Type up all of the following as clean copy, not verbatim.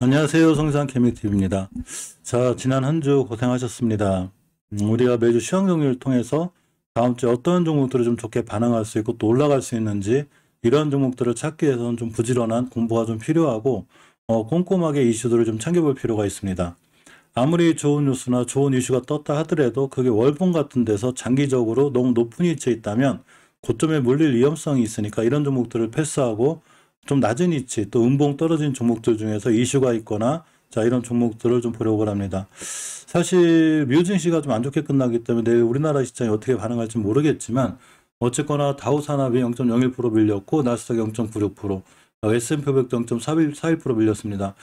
안녕하세요. 성산 케미TV입니다. 자, 지난 한 주 고생하셨습니다. 우리가 매주 시황 정리를 통해서 다음 주에 어떤 종목들이 좀 좋게 반응할 수 있고 또 올라갈 수 있는지 이런 종목들을 찾기 위해서는 좀 부지런한 공부가 좀 필요하고 꼼꼼하게 이슈들을 좀 챙겨볼 필요가 있습니다. 아무리 좋은 뉴스나 좋은 이슈가 떴다 하더라도 그게 월봉 같은 데서 장기적으로 너무 높은 위치에 있다면 고점에 물릴 위험성이 있으니까 이런 종목들을 패스하고 좀 낮은 위치 또 음봉 떨어진 종목들 중에서 이슈가 있거나 자 이런 종목들을 좀 보려고 합니다. 사실 뮤진시가 좀 안 좋게 끝나기 때문에 내일 우리나라 시장이 어떻게 반응할지 모르겠지만 어쨌거나 다우산업이 0.01% 밀렸고 나스닥 0.96%, S&P 500 0.41% 밀렸습니다.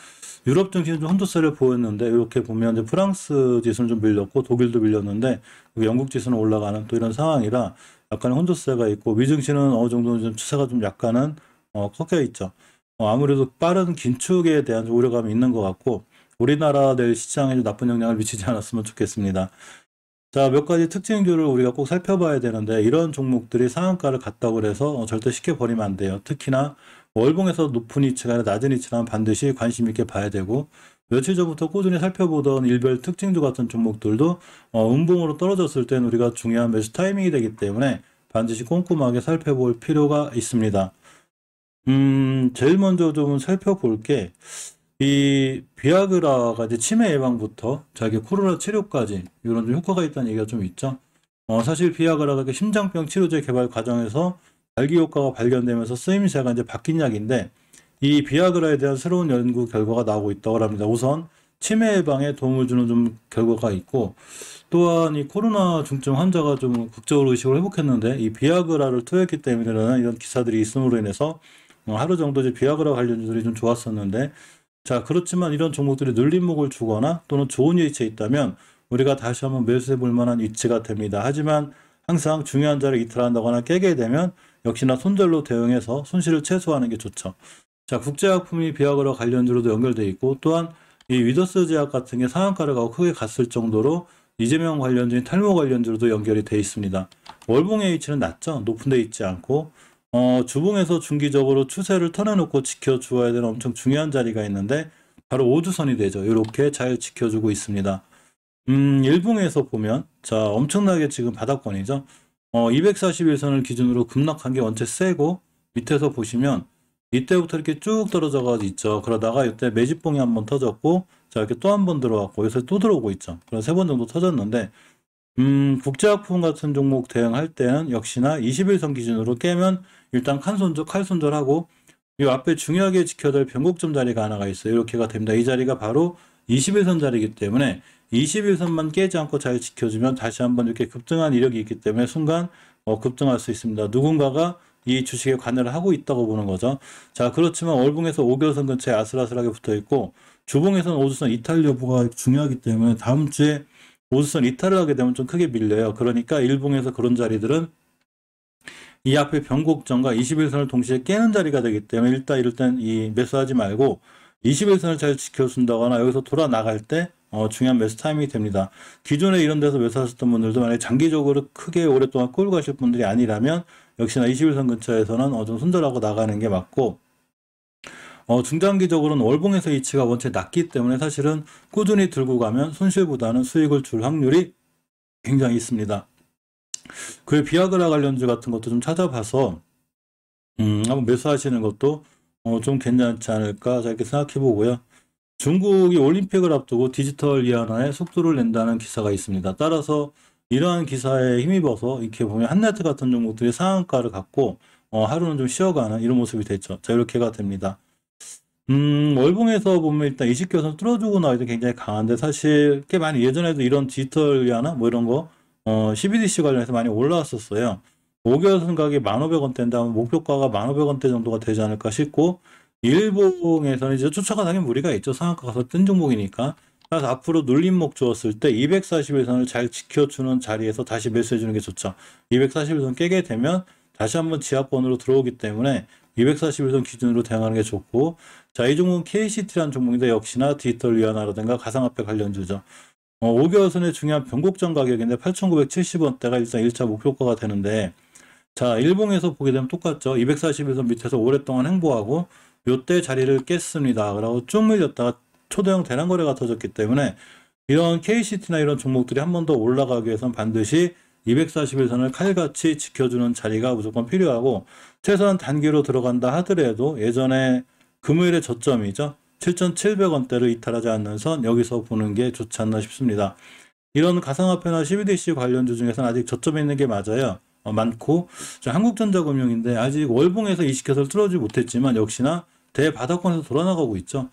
유럽 증시는 좀 혼조세를 보였는데 이렇게 보면 이제 프랑스 지수는 좀 밀렸고 독일도 밀렸는데 영국 지수는 올라가는 또 이런 상황이라 약간의 혼조세가 있고 미증시는 어느 정도 좀 추세가 좀 약간은 꺾여 있죠. 아무래도 빠른 긴축에 대한 우려감이 있는 것 같고 우리나라 내 시장에 나쁜 영향을 미치지 않았으면 좋겠습니다. 자, 몇 가지 특징들을 우리가 꼭 살펴봐야 되는데 이런 종목들이 상한가를 갔다고 해서 절대 쉽게 버리면 안 돼요. 특히나 월봉에서 높은 위치가 아니라 낮은 위치라면 반드시 관심 있게 봐야 되고 며칠 전부터 꾸준히 살펴보던 일별 특징주 같은 종목들도 음봉으로 떨어졌을 땐 우리가 중요한 매수 타이밍이 되기 때문에 반드시 꼼꼼하게 살펴볼 필요가 있습니다. 제일 먼저 좀 살펴볼 게, 이 비아그라가 이제 치매 예방부터 자기 코로나 치료까지 이런 좀 효과가 있다는 얘기가 좀 있죠. 사실 비아그라가 심장병 치료제 개발 과정에서 발기 효과가 발견되면서 쓰임새가 이제 바뀐 약인데, 이 비아그라에 대한 새로운 연구 결과가 나오고 있다고 합니다. 우선 치매 예방에 도움을 주는 좀 결과가 있고, 또한 이 코로나 중증 환자가 좀 극적으로 의식을 회복했는데 이 비아그라를 투여했기 때문이라는 이런 기사들이 있음으로 인해서 하루 정도 이제 비아그라 관련주들이 좀 좋았었는데, 자, 그렇지만 이런 종목들이 눌림목을 주거나 또는 좋은 위치에 있다면 우리가 다시 한번 매수해 볼 만한 위치가 됩니다. 하지만 항상 중요한 자리를 이탈한다거나 깨게 되면 역시나 손절로 대응해서 손실을 최소화하는 게 좋죠. 자, 국제약품이 비아그라 관련주로도 연결돼 있고, 또한 이 위더스 제약 같은 게 상한가를 가고 크게 갔을 정도로 이재명 관련주인 탈모 관련주로도 연결이 돼 있습니다. 월봉의 위치는 낮죠. 높은 데 있지 않고 주봉에서 중기적으로 추세를 턴해놓고 지켜주어야 되는 엄청 중요한 자리가 있는데 바로 5주선이 되죠. 이렇게 잘 지켜주고 있습니다. 일봉에서 보면 자 엄청나게 지금 바닥권이죠. 241선을 기준으로 급락한 게 원체 세고 밑에서 보시면 이때부터 이렇게 쭉 떨어져가 있죠. 그러다가 이때 매집봉이 한번 터졌고 자 이렇게 또 한 번 들어왔고 요새 또 들어오고 있죠. 그래서 3번 정도 터졌는데 국제학품 같은 종목 대응할 때는 역시나 21선 기준으로 깨면 일단 칼손절하고 이 앞에 중요하게 지켜야 될 변곡점 자리가 하나가 있어요. 이렇게가 됩니다. 이 자리가 바로 21선 자리이기 때문에 21선만 깨지 않고 잘 지켜주면 다시 한번 이렇게 급등한 이력이 있기 때문에 순간 급등할 수 있습니다. 누군가가 이 주식에 관여를 하고 있다고 보는 거죠. 자, 그렇지만 월봉에서 5개월선 근처에 아슬아슬하게 붙어 있고 주봉에서는 5주선 이탈 여부가 중요하기 때문에 다음 주에 5주선 이탈을 하게 되면 좀 크게 밀려요. 그러니까 일봉에서 그런 자리들은 이 앞에 변곡점과 21선을 동시에 깨는 자리가 되기 때문에 일단 이럴 땐 이 매수하지 말고 21선을 잘 지켜준다거나 여기서 돌아 나갈 때 중요한 매수 타이밍이 됩니다. 기존에 이런 데서 매수하셨던 분들도 만약에 장기적으로 크게 오랫동안 끌고 가실 분들이 아니라면 역시나 21선 근처에서는 좀 손절하고 나가는 게 맞고, 중장기적으로는 월봉에서 위치가 원체 낮기 때문에 사실은 꾸준히 들고 가면 손실보다는 수익을 줄 확률이 굉장히 있습니다. 그 비아그라 관련주 같은 것도 좀 찾아봐서 한번 매수하시는 것도 좀 괜찮지 않을까 이렇게 생각해 보고요. 중국이 올림픽을 앞두고 디지털 위안화에 속도를 낸다는 기사가 있습니다. 따라서 이러한 기사에 힘입어서 이렇게 보면 한네트 같은 종목들이 상한가를 갖고 하루는 좀 쉬어가는 이런 모습이 됐죠. 자, 이렇게가 됩니다. 월봉에서 보면 일단 20개선 뚫어주고 나와도 굉장히 강한데 사실 꽤 많이 예전에도 이런 디지털 위안화 뭐 이런 거 CBDC 관련해서 많이 올라왔었어요. 5개월선 가격이 1,500원대인데 아마 목표가가 1,500원대 정도가 되지 않을까 싶고, 일봉에서는 이제 쫓아가다니 무리가 있죠. 상한가 가서 뜬 종목이니까. 그래서 앞으로 눌림목 주었을 때 241선을 잘 지켜주는 자리에서 다시 매수해주는 게 좋죠. 241선 깨게 되면 다시 한번 지하권으로 들어오기 때문에 241선 기준으로 대응하는 게 좋고, 자, 이 종목은 KCT라는 종목인데 역시나 디지털 위안화라든가 가상화폐 관련주죠. 5개월선의 중요한 변곡점 가격인데 8,970원대가 일단 1차 목표가가 되는데, 자, 일봉에서 보게 되면 똑같죠. 241선 밑에서 오랫동안 행보하고 요때 자리를 깼습니다. 그러고 쭉 밀렸다가 초대형 대량 거래가 터졌기 때문에 이런 KCT나 이런 종목들이 한 번 더 올라가기 위해서는 반드시 241선을 칼같이 지켜주는 자리가 무조건 필요하고, 최소한 단기로 들어간다 하더라도 예전에 금요일의 저점이죠. 7,700원대를 이탈하지 않는 선, 여기서 보는 게 좋지 않나 싶습니다. 이런 가상화폐나 CBDC 관련주 중에서는 아직 저점에 있는 게 맞아요. 많고, 한국전자금융인데 아직 월봉에서 이 시켓을 뚫어주지 못했지만 역시나 대바닥권에서 돌아나가고 있죠.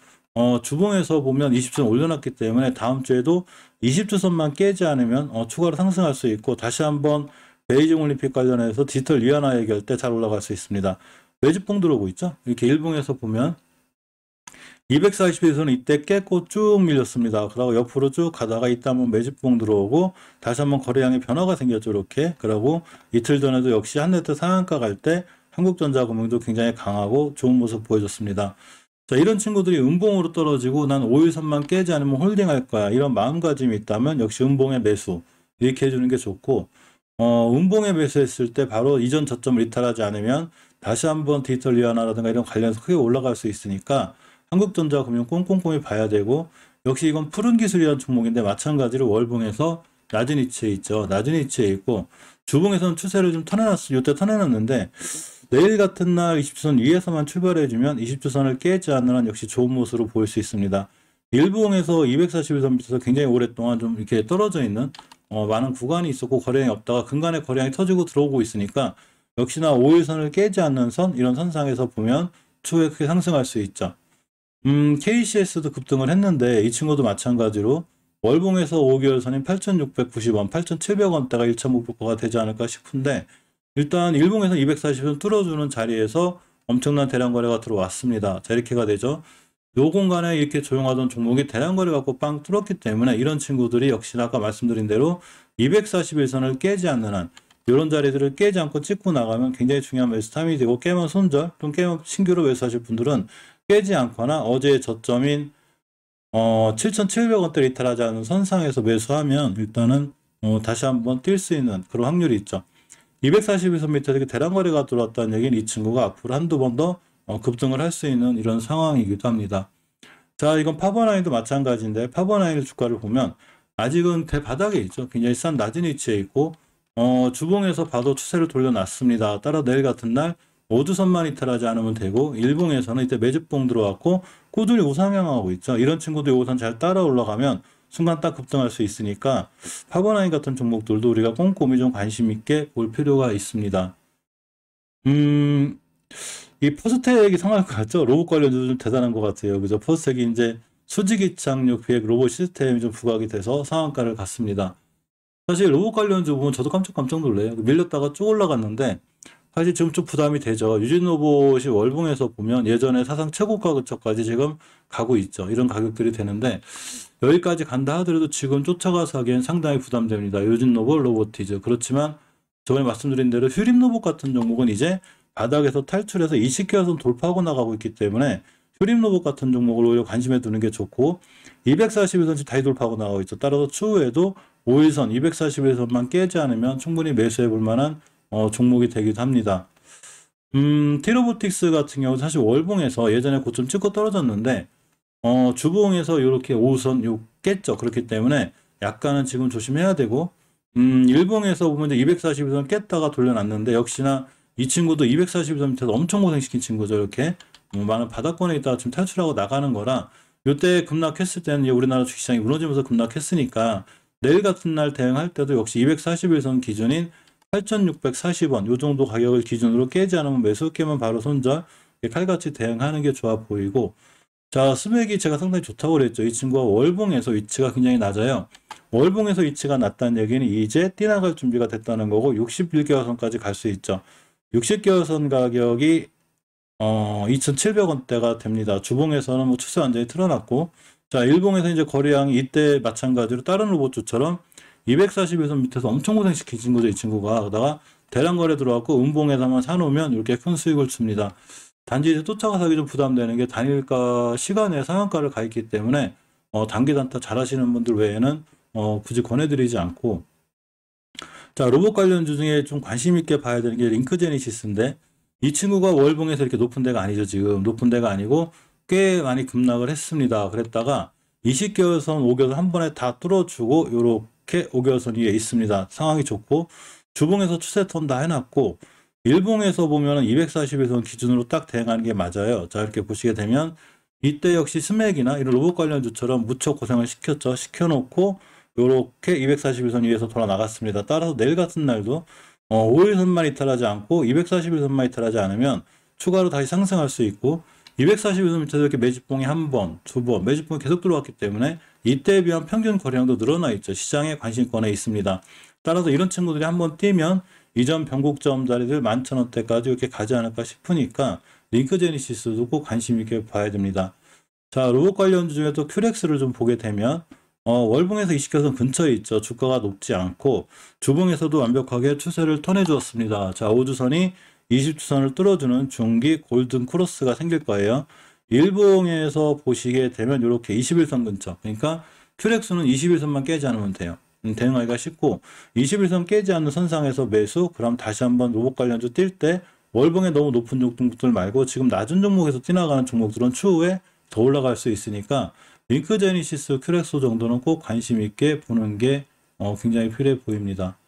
주봉에서 보면 20선 올려놨기 때문에 다음 주에도 20주선만 깨지 않으면 추가로 상승할 수 있고, 다시 한번 베이징 올림픽 관련해서 디지털 위안화 얘기할 때 잘 올라갈 수 있습니다. 매집봉 들어오고 있죠. 이렇게 일봉에서 보면 241선은 이때 깼고 쭉 밀렸습니다. 그러고 옆으로 쭉 가다가 이때 한번 매집봉 들어오고 다시 한번 거래량의 변화가 생겼죠. 이렇게. 그러고 이틀 전에도 역시 한네트 상한가 갈 때 한국전자금융도 굉장히 강하고 좋은 모습 보여줬습니다. 자, 이런 친구들이 음봉으로 떨어지고 난 5일선만 깨지 않으면 홀딩할 거야, 이런 마음가짐이 있다면 역시 음봉에 매수 이렇게 해주는 게 좋고, 음봉에 매수했을 때 바로 이전 저점을 이탈하지 않으면 다시 한번 디지털 위안화라든가 이런 관련해서 크게 올라갈 수 있으니까 한국전자금융 꼼꼼히 봐야 되고, 역시 이건 푸른 기술이라는 종목인데 마찬가지로 월봉에서 낮은 위치에 있죠. 낮은 위치에 있고, 주봉에서는 추세를 좀 이때 터내놨는데 내일 같은 날 20주선 위에서만 출발해주면 20주선을 깨지 않는 한 역시 좋은 모습으로 보일 수 있습니다. 일봉에서 241선 밑에서 굉장히 오랫동안 좀 이렇게 떨어져 있는 많은 구간이 있었고 거래량이 없다가 근간에 거래량이 터지고 들어오고 있으니까 역시나 5일선을 깨지 않는 선, 이런 선상에서 보면 추후에 크게 상승할 수 있죠. KCS도 급등을 했는데 이 친구도 마찬가지로 월봉에서 5개월 선인 8,690원, 8,700원대가 1차 목표가가 되지 않을까 싶은데, 일단 일봉에서 240원 뚫어주는 자리에서 엄청난 대량 거래가 들어왔습니다. 자, 이렇게가 되죠. 요 공간에 이렇게 조용하던 종목이 대량 거래 갖고 빵 뚫었기 때문에 이런 친구들이 역시나 아까 말씀드린 대로 241선을 깨지 않는 한, 이런 자리들을 깨지 않고 찍고 나가면 굉장히 중요한 매수 타임이 되고, 깨면 손절 또는 깨면 신규로 매수하실 분들은 깨지 않거나 어제의 저점인 7,700원대를 이탈하지 않은 선상에서 매수하면 일단은 다시 한번 뛸 수 있는 그런 확률이 있죠. 241선 밑에 이렇게 대량 거래가 들어왔다는 얘기는 이 친구가 앞으로 한두 번 더 급등을 할 수 있는 이런 상황이기도 합니다. 자, 이건 파버나인도 마찬가지인데, 파버나인 주가를 보면 아직은 대바닥에 있죠. 굉장히 싼 낮은 위치에 있고, 주봉에서 봐도 추세를 돌려놨습니다. 따라 내일 같은 날 5주선만 이탈하지 않으면 되고, 일봉에서는 이때 매집봉 들어왔고 꾸준히 우상향하고 있죠. 이런 친구도 이 우선 잘 따라 올라가면 순간 딱 급등할 수 있으니까 파버나인 같은 종목들도 우리가 꼼꼼히 좀 관심 있게 볼 필요가 있습니다. 이 퍼스텍이 상할 것 같죠? 로봇 관련주도 좀 대단한 것 같아요. 그죠? 퍼스텍이 이제 수직이 착륙 비핵 로봇 시스템이 좀 부각이 돼서 상한가를 갔습니다. 사실 로봇 관련주 보면 저도 깜짝 놀래요. 밀렸다가 쭉 올라갔는데 사실 지금 좀 부담이 되죠. 유진로봇이 월봉에서 보면 예전에 사상 최고가 근처까지 지금 가고 있죠. 이런 가격들이 되는데 여기까지 간다 하더라도 지금 쫓아가서 하기엔 상당히 부담됩니다. 유진로봇, 로보티즈. 그렇지만 저번에 말씀드린 대로 휴림로봇 같은 종목은 이제 바닥에서 탈출해서 20개선 돌파하고 나가고 있기 때문에 휴림로봇 같은 종목을 오히려 관심에 두는 게 좋고, 241선 다시 돌파하고 나가고 있죠. 따라서 추후에도 5일선, 241선만 깨지 않으면 충분히 매수해 볼 만한 종목이 되기도 합니다. 티로보틱스 같은 경우 사실 월봉에서 예전에 고점 찍고 떨어졌는데 주봉에서 이렇게 5선 깼죠. 그렇기 때문에 약간은 지금 조심해야 되고, 일봉에서 보면 이제 241선 깼다가 돌려놨는데 역시나 이 친구도 241선 밑에서 엄청 고생시킨 친구죠. 이렇게 많은 바닥권에 있다가 지금 탈출하고 나가는 거라, 이때 급락했을 때는 우리나라 주식시장이 무너지면서 급락했으니까 내일 같은 날 대응할 때도 역시 241선 기준인 8,640원 요 정도 가격을 기준으로 깨지 않으면 매수, 깨면 바로 손절, 칼같이 대응하는 게 좋아 보이고, 자, 스맥이 제가 상당히 좋다고 그랬죠. 이 친구가 월봉에서 위치가 굉장히 낮아요. 월봉에서 위치가 낮다는 얘기는 이제 뛰나갈 준비가 됐다는 거고, 61개월선까지 갈 수 있죠. 60개월선 가격이 2,700원대가 됩니다. 주봉에서는 뭐 추세 완전히 틀어놨고, 자, 일봉에서 이제 거래량이 이때 마찬가지로 다른 로봇주처럼 241선 밑에서 엄청 고생시킨 친구죠. 이 친구가. 그러다가 대량 거래 들어왔고 음봉에다만 사놓으면 이렇게 큰 수익을 줍니다. 단지 이제 쫓아가서 하기 좀 부담되는 게 단일가 시간에 상한가를 가 있기 때문에 단기 단타 잘 하시는 분들 외에는 굳이 권해드리지 않고, 자, 로봇 관련주 중에 좀 관심 있게 봐야 되는 게 링크제니시스인데, 이 친구가 월봉에서 이렇게 높은 데가 아니죠. 지금 높은 데가 아니고 꽤 많이 급락을 했습니다. 그랬다가 20개월선, 5개월선 한 번에 다 뚫어주고 이렇게 5개월선 위에 있습니다. 상황이 좋고 주봉에서 추세 턴 다 해놨고 일봉에서 보면은 241선 기준으로 딱 대응하는 게 맞아요. 자, 이렇게 보시게 되면 이때 역시 스맥이나 이런 로봇 관련주처럼 무척 고생을 시켰죠. 시켜놓고 이렇게 241선 위에서 돌아 나갔습니다. 따라서 내일 같은 날도 5일선만 이탈하지 않고 241선만 이탈하지 않으면 추가로 다시 상승할 수 있고 241선 밑에서 이렇게 매집봉이 한 번, 두 번, 매집봉이 계속 들어왔기 때문에 이때에 비한 평균 거래량도 늘어나 있죠. 시장의 관심권에 있습니다. 따라서 이런 친구들이 한번 뛰면 이전 변곡점 자리들 11,000원대까지 이렇게 가지 않을까 싶으니까 링크 제니시스도 꼭 관심 있게 봐야 됩니다. 자, 로봇 관련주 중에 또 큐렉스를 좀 보게 되면 월봉에서 20개선 근처에 있죠. 주가가 높지 않고 주봉에서도 완벽하게 추세를 턴해 주었습니다. 자, 5주선이 20주선을 뚫어주는 중기 골든 크로스가 생길 거예요. 일봉에서 보시게 되면 이렇게 21선 근처, 그러니까 큐렉스는 21선만 깨지 않으면 돼요. 대응하기가 쉽고 21선 깨지 않는 선상에서 매수, 그럼 다시 한번 로봇 관련주 뛸 때 월봉에 너무 높은 종목들 말고 지금 낮은 종목에서 뛰어나가는 종목들은 추후에 더 올라갈 수 있으니까 링크 제니시스, 큐렉소 정도는 꼭 관심 있게 보는 게 굉장히 필요해 보입니다.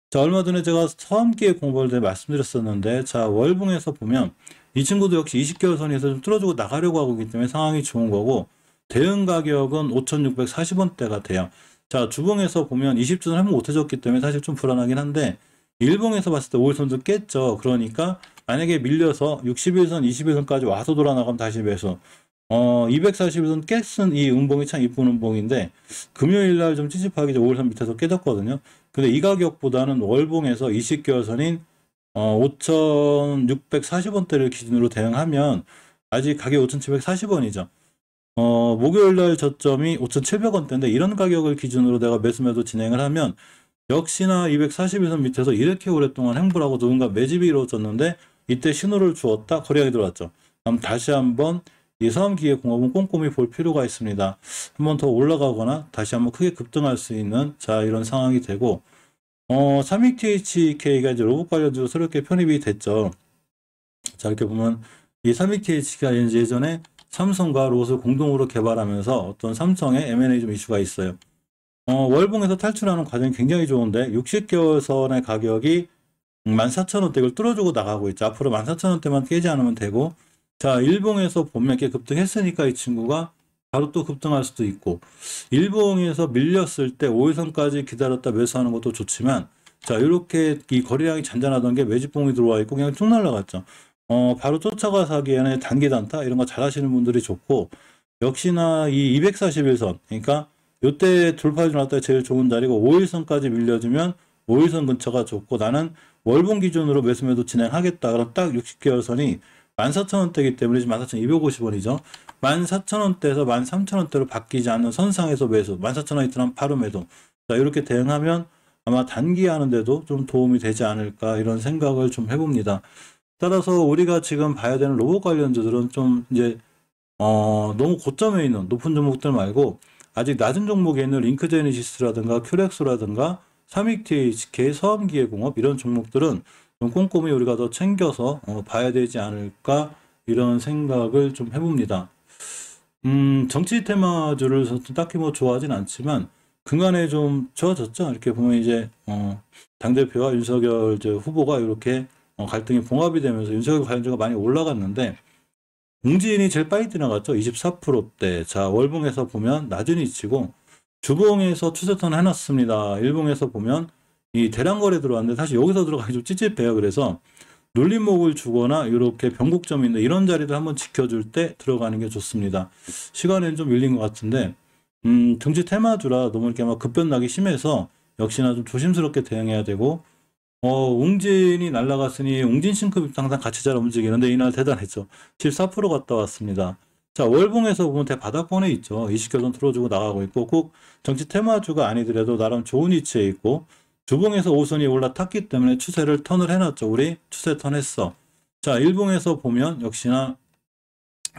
자, 얼마 전에 제가 서암기의 공부에 대해 말씀드렸었는데, 자, 월봉에서 보면 이 친구도 역시 20개월 선에서 좀 뚫어주고 나가려고 하고 있기 때문에 상황이 좋은 거고, 대응 가격은 5,640원대가 돼요. 자, 주봉에서 보면 20주선 한번 못 해줬기 때문에 사실 좀 불안하긴 한데, 일봉에서 봤을 때 5일선도 깼죠. 그러니까 만약에 밀려서 60일선, 21선까지 와서 돌아 나가면 다시 매수. 241선 깼은 이 음봉이 참 이쁜 음봉인데 금요일 날 좀 찝찝하게 5일선 밑에서 깨졌거든요. 근데 이 가격보다는 월봉에서 20개월 선인 5,640원대를 기준으로 대응하면 아직 가격 5,740원이죠. 목요일 날 저점이 5,700원대인데 이런 가격을 기준으로 내가 매수매도 진행을 하면 역시나 241선 밑에서 이렇게 오랫동안 행보하고 누군가 매집이 이루어졌는데 이때 신호를 주었다 거래량이 들어왔죠. 그럼 다시 한번 이 서암기계공업은 꼼꼼히 볼 필요가 있습니다. 한번 더 올라가거나 다시 한번 크게 급등할 수 있는 자 이런 상황이 되고 32THK가 이제 로봇 관련주로 새롭게 편입이 됐죠. 자 이렇게 보면 이 32THK가 예전에 삼성과 롯을 공동으로 개발하면서 어떤 삼성의 M&A 좀 이슈가 있어요. 월봉에서 탈출하는 과정이 굉장히 좋은데 60개월 선의 가격이 14,000원대 이걸 뚫어주고 나가고 있죠. 앞으로 14,000원대만 깨지 않으면 되고 자, 일봉에서 보면 이렇게 급등했으니까 이 친구가 바로 또 급등할 수도 있고 일봉에서 밀렸을 때 5일선까지 기다렸다 매수하는 것도 좋지만 자, 이렇게 이 거래량이 잔잔하던 게 매집봉이 들어와 있고 그냥 쭉 날라갔죠. 바로 쫓아가서 하기에는 단기 단타 이런 거 잘 하시는 분들이 좋고 역시나 이 241선 그러니까 요때 돌파해 놨다 제일 좋은 자리고 5일선까지 밀려주면 5일선 근처가 좋고 나는 월봉 기준으로 매수매도 진행하겠다. 그럼 딱 60개월 선이 14,000원대이기 때문에 지금 14,250원이죠. 14,000원대에서 13,000원대로 바뀌지 않는 선상에서 매수, 14,000원 이틀은 바로 매도. 자, 이렇게 대응하면 아마 단기 하는데도 좀 도움이 되지 않을까 이런 생각을 좀 해봅니다. 따라서 우리가 지금 봐야 되는 로봇 관련주들은 좀 이제 너무 고점에 있는 높은 종목들 말고 아직 낮은 종목에 있는 링크제네시스라든가 큐렉스라든가 삼익THK, 서암기계공업 이런 종목들은 좀 꼼꼼히 우리가 더 챙겨서 봐야 되지 않을까 이런 생각을 좀 해봅니다. 정치 테마주를 딱히 뭐 좋아하진 않지만 근간에 좀 좋아졌죠. 이렇게 보면 이제 당대표와 윤석열 후보가 이렇게 갈등이 봉합이 되면서 윤석열 관련주가 많이 올라갔는데 웅진이 제일 빨리 뛰어나갔죠. 24%대. 자, 월봉에서 보면 낮은 위치고 주봉에서 추세턴 해놨습니다. 일봉에서 보면 이 대량 거래 들어왔는데 사실 여기서 들어가기 좀 찝찝해요. 그래서 눌림목을 주거나 이렇게 변곡점이 있는 이런 자리를 한번 지켜줄 때 들어가는 게 좋습니다. 시간은 좀 밀린 것 같은데 정치 테마주라 너무 이렇게 막 급변나기 심해서 역시나 좀 조심스럽게 대응해야 되고 웅진이 날라갔으니 웅진 신급이 항상 같이 잘 움직이는데 이날 대단했죠. 14% 갔다 왔습니다. 자, 월봉에서 보면 대바닥권에 있죠. 20개선 틀어주고 나가고 있고 꼭 정치 테마주가 아니더라도 나름 좋은 위치에 있고 주봉에서 5선이 올라탔기 때문에 추세를 턴을 해놨죠. 우리 추세 턴 했어. 자, 일봉에서 보면 역시나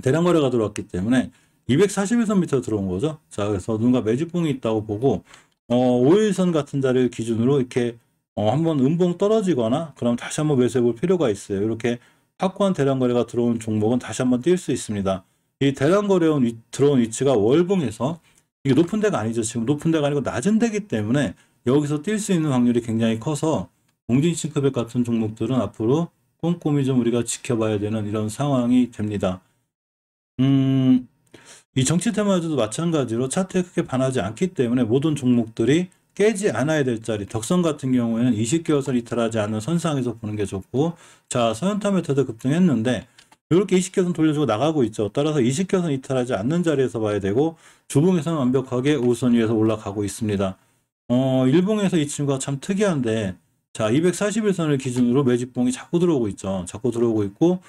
대량 거래가 들어왔기 때문에 241선 밑으로 들어온 거죠. 자, 그래서 누군가 매집봉이 있다고 보고 5일선 같은 자리를 기준으로 이렇게 한번 음봉 떨어지거나 그럼 다시 한번 매수해 볼 필요가 있어요. 이렇게 확고한 대량 거래가 들어온 종목은 다시 한번 뛸 수 있습니다. 이 대량 거래 들어온 위치가 월봉에서 이게 높은 데가 아니죠. 지금 높은 데가 아니고 낮은 데기 때문에 여기서 뛸 수 있는 확률이 굉장히 커서 공진싱크백 같은 종목들은 앞으로 꼼꼼히 좀 우리가 지켜봐야 되는 이런 상황이 됩니다. 이 정치 테마주도 마찬가지로 차트에 크게 반하지 않기 때문에 모든 종목들이 깨지 않아야 될 자리, 덕선 같은 경우에는 20개월선 이탈하지 않는 선상에서 보는 게 좋고, 자, 서현타 메타도 급등했는데 이렇게 20개선 돌려주고 나가고 있죠. 따라서 20개선 이탈하지 않는 자리에서 봐야 되고, 주봉에서는 완벽하게 우선 위에서 올라가고 있습니다. 일봉에서 이 친구가 참 특이한데, 자, 241선을 기준으로 매집봉이 자꾸 들어오고 있죠. 자꾸 들어오고 있고,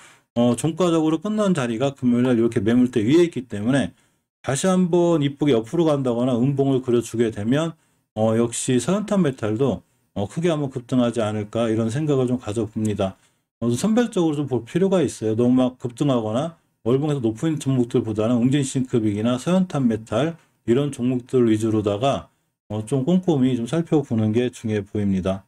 종가적으로 끝난 자리가 금요일날 이렇게 매물대 위에 있기 때문에 다시 한번 이쁘게 옆으로 간다거나 음봉을 그려주게 되면 역시 서현탄 메탈도 크게 한번 급등하지 않을까 이런 생각을 좀 가져봅니다. 선별적으로 좀 볼 필요가 있어요. 너무 막 급등하거나 월봉에서 높은 종목들보다는 웅진싱크빅이나 서현탄 메탈 이런 종목들 위주로다가 좀 꼼꼼히 좀 살펴보는 게 중요해 보입니다.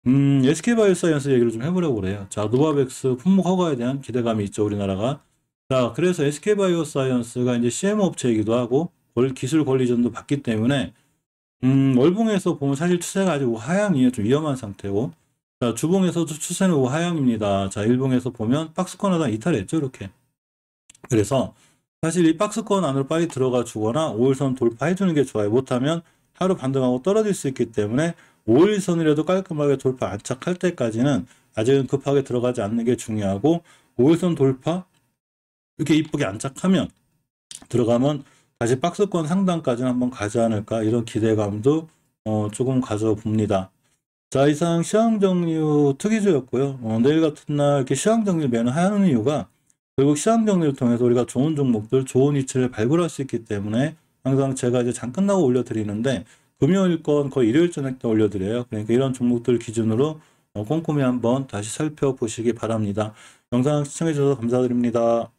SK바이오사이언스 얘기를 좀 해보려고 그래요. 자, 노바백스 품목 허가에 대한 기대감이 있죠, 우리나라가. 자, 그래서 SK바이오사이언스가 이제 CMO 업체이기도 하고, 기술 권리전도 받기 때문에, 월봉에서 보면 사실 추세가 아직 우하향이에요. 좀 위험한 상태고. 자, 주봉에서도 추세는 우하향입니다. 자, 일봉에서 보면 박스권 하나 이탈했죠, 이렇게. 그래서 사실 이 박스권 안으로 빨리 들어가 주거나 5일선 돌파해주는 게 좋아요. 못하면 하루 반등하고 떨어질 수 있기 때문에 5일선이라도 깔끔하게 돌파 안착할 때까지는 아직은 급하게 들어가지 않는 게 중요하고 5일선 돌파 이렇게 이쁘게 안착하면 들어가면 다시 박스권 상단까지는 한번 가지 않을까 이런 기대감도 조금 가져봅니다. 자, 이상 시황정리 특이주였고요. 내일 같은 날 이렇게 시황정리 매는 하는 이유가 결국 시황정리를 통해서 우리가 좋은 종목들, 좋은 위치를 발굴할 수 있기 때문에 항상 제가 이제 장 끝나고 올려드리는데 금요일 건 거의 일요일 저녁 때 올려드려요. 그러니까 이런 종목들 기준으로 꼼꼼히 한번 다시 살펴보시기 바랍니다. 영상 시청해주셔서 감사드립니다.